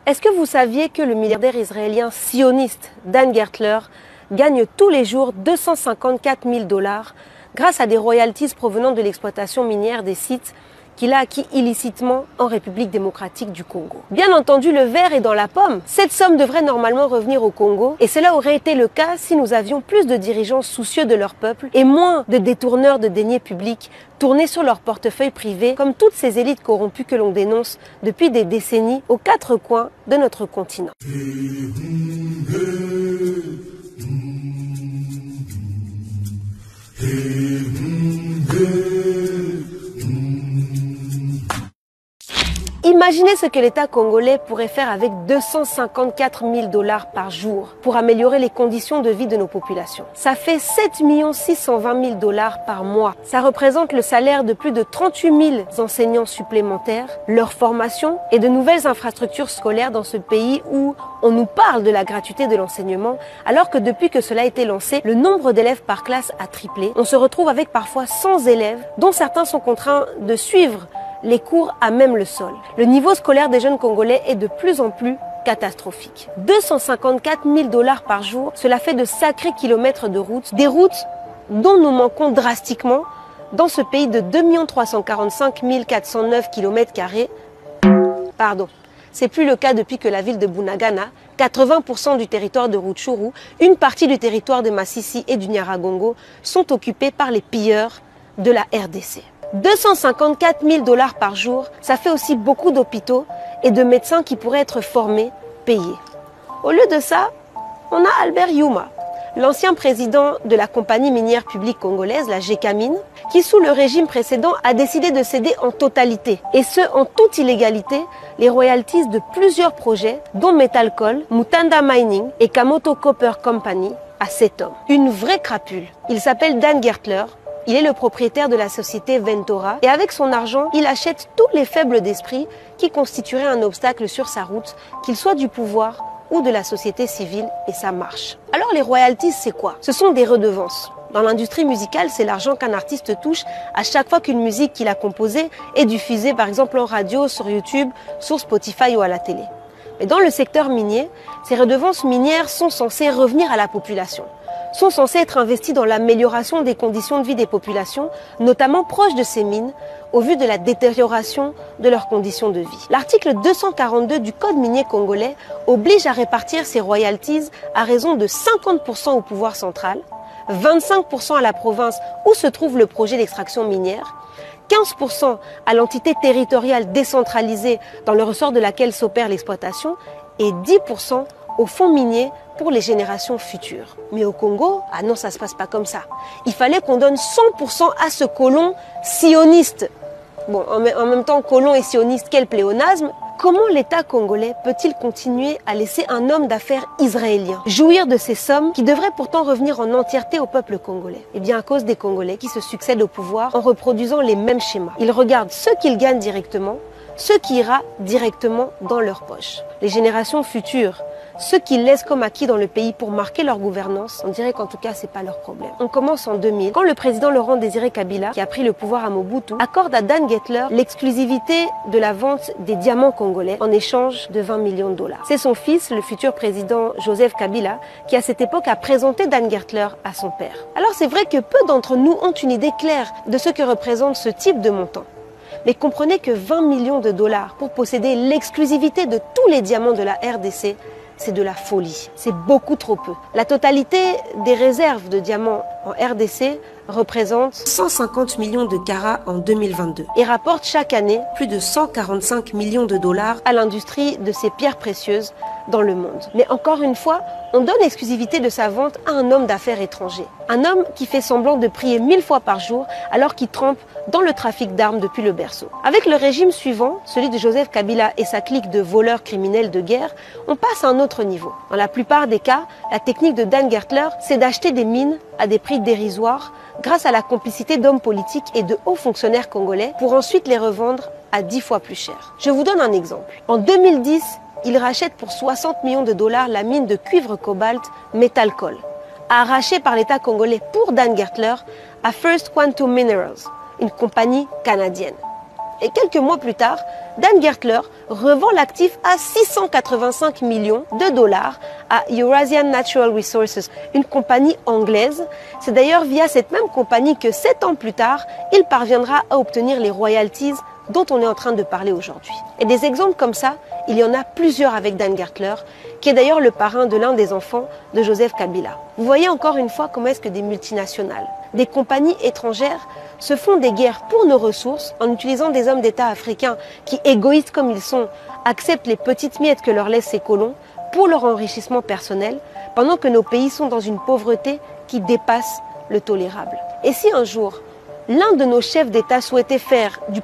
Est-ce que vous saviez que le milliardaire israélien sioniste Dan Gertler gagne tous les jours 254 000 $ grâce à des royalties provenant de l'exploitation minière des sites qu'il a acquis illicitement en République démocratique du Congo? Bien entendu, le verre est dans la pomme. Cette somme devrait normalement revenir au Congo et cela aurait été le cas si nous avions plus de dirigeants soucieux de leur peuple et moins de détourneurs de deniers publics tournés sur leur portefeuille privé comme toutes ces élites corrompues que l'on dénonce depuis des décennies aux quatre coins de notre continent. Imaginez ce que l'État congolais pourrait faire avec 254 000 $ par jour pour améliorer les conditions de vie de nos populations. Ça fait 7 620 000 $ par mois. Ça représente le salaire de plus de 38 000 enseignants supplémentaires, leur formation et de nouvelles infrastructures scolaires dans ce pays où on nous parle de la gratuité de l'enseignement, alors que depuis que cela a été lancé, le nombre d'élèves par classe a triplé. On se retrouve avec parfois 100 élèves, dont certains sont contraints de suivre les cours à même le sol. Le niveau scolaire des jeunes Congolais est de plus en plus catastrophique. 254 000 $ par jour, cela fait de sacrés kilomètres de routes, des routes dont nous manquons drastiquement dans ce pays de 2 345 409 km². Pardon. C'est plus le cas depuis que la ville de Bunagana, 80% du territoire de Rutshuru, une partie du territoire de Masisi et du Nyiragongo sont occupés par les pilleurs de la RDC. 254 000 $ par jour, ça fait aussi beaucoup d'hôpitaux et de médecins qui pourraient être formés, payés. Au lieu de ça, on a Albert Yuma, l'ancien président de la compagnie minière publique congolaise, la Gécamine, qui sous le régime précédent a décidé de céder en totalité, et ce en toute illégalité, les royalties de plusieurs projets, dont Metalcoal, Mutanda Mining et Kamoto Copper Company, à cet homme. Une vraie crapule. Il s'appelle Dan Gertler. Il est le propriétaire de la société Ventora et avec son argent, il achète tous les faibles d'esprit qui constitueraient un obstacle sur sa route, qu'il soit du pouvoir ou de la société civile, et ça marche. Alors les royalties, c'est quoi? Ce sont des redevances. Dans l'industrie musicale, c'est l'argent qu'un artiste touche à chaque fois qu'une musique qu'il a composée est diffusée par exemple en radio, sur YouTube, sur Spotify ou à la télé. Mais dans le secteur minier, ces redevances minières sont censées revenir à la population, sont censés être investis dans l'amélioration des conditions de vie des populations, notamment proches de ces mines, au vu de la détérioration de leurs conditions de vie. L'article 242 du Code minier congolais oblige à répartir ces royalties à raison de 50% au pouvoir central, 25% à la province où se trouve le projet d'extraction minière, 15% à l'entité territoriale décentralisée dans le ressort de laquelle s'opère l'exploitation et 10% au fonds minier pour les générations futures. Mais au Congo, ah non, ça se passe pas comme ça. Il fallait qu'on donne 100% à ce colon sioniste. Bon, en même temps, colon et sioniste, quel pléonasme. Comment l'État congolais peut-il continuer à laisser un homme d'affaires israélien jouir de ces sommes qui devraient pourtant revenir en entièreté au peuple congolais? Eh bien à cause des Congolais qui se succèdent au pouvoir en reproduisant les mêmes schémas. Ils regardent ce qu'ils gagnent directement, ce qui ira directement dans leur poche. Les générations futures, ceux qui laissent comme acquis dans le pays pour marquer leur gouvernance, on dirait qu'en tout cas, c'est pas leur problème. On commence en 2000, quand le président Laurent Désiré Kabila, qui a pris le pouvoir à Mobutu, accorde à Dan Gertler l'exclusivité de la vente des diamants congolais en échange de 20 millions $. C'est son fils, le futur président Joseph Kabila, qui à cette époque a présenté Dan Gertler à son père. Alors c'est vrai que peu d'entre nous ont une idée claire de ce que représente ce type de montant. Mais comprenez que 20 millions $ pour posséder l'exclusivité de tous les diamants de la RDC, c'est de la folie. C'est beaucoup trop peu. La totalité des réserves de diamants en RDC représente 150 millions de carats en 2022 et rapporte chaque année plus de 145 millions $ à l'industrie de ces pierres précieuses dans le monde. Mais encore une fois, on donne l'exclusivité de sa vente à un homme d'affaires étranger. Un homme qui fait semblant de prier 1000 fois par jour alors qu'il trempe dans le trafic d'armes depuis le berceau. Avec le régime suivant, celui de Joseph Kabila et sa clique de voleurs criminels de guerre, on passe à un autre niveau. Dans la plupart des cas, la technique de Dan Gertler, c'est d'acheter des mines à des prix dérisoires grâce à la complicité d'hommes politiques et de hauts fonctionnaires congolais pour ensuite les revendre à 10 fois plus cher. Je vous donne un exemple. En 2010, il rachète pour 60 millions $ la mine de cuivre cobalt Metalcoal, arrachée par l'État congolais pour Dan Gertler à First Quantum Minerals, une compagnie canadienne. Et quelques mois plus tard, Dan Gertler revend l'actif à 685 millions de dollars à Eurasian Natural Resources, une compagnie anglaise. C'est d'ailleurs via cette même compagnie que 7 ans plus tard, il parviendra à obtenir les royalties dont on est en train de parler aujourd'hui. Et des exemples comme ça, il y en a plusieurs avec Dan Gertler, qui est d'ailleurs le parrain de l'un des enfants de Joseph Kabila. Vous voyez encore une fois comment est-ce que des multinationales, des compagnies étrangères se font des guerres pour nos ressources en utilisant des hommes d'État africains qui, égoïstes comme ils sont, acceptent les petites miettes que leur laissent ces colons pour leur enrichissement personnel, pendant que nos pays sont dans une pauvreté qui dépasse le tolérable. Et si un jour, l'un de nos chefs d'État souhaitait faire du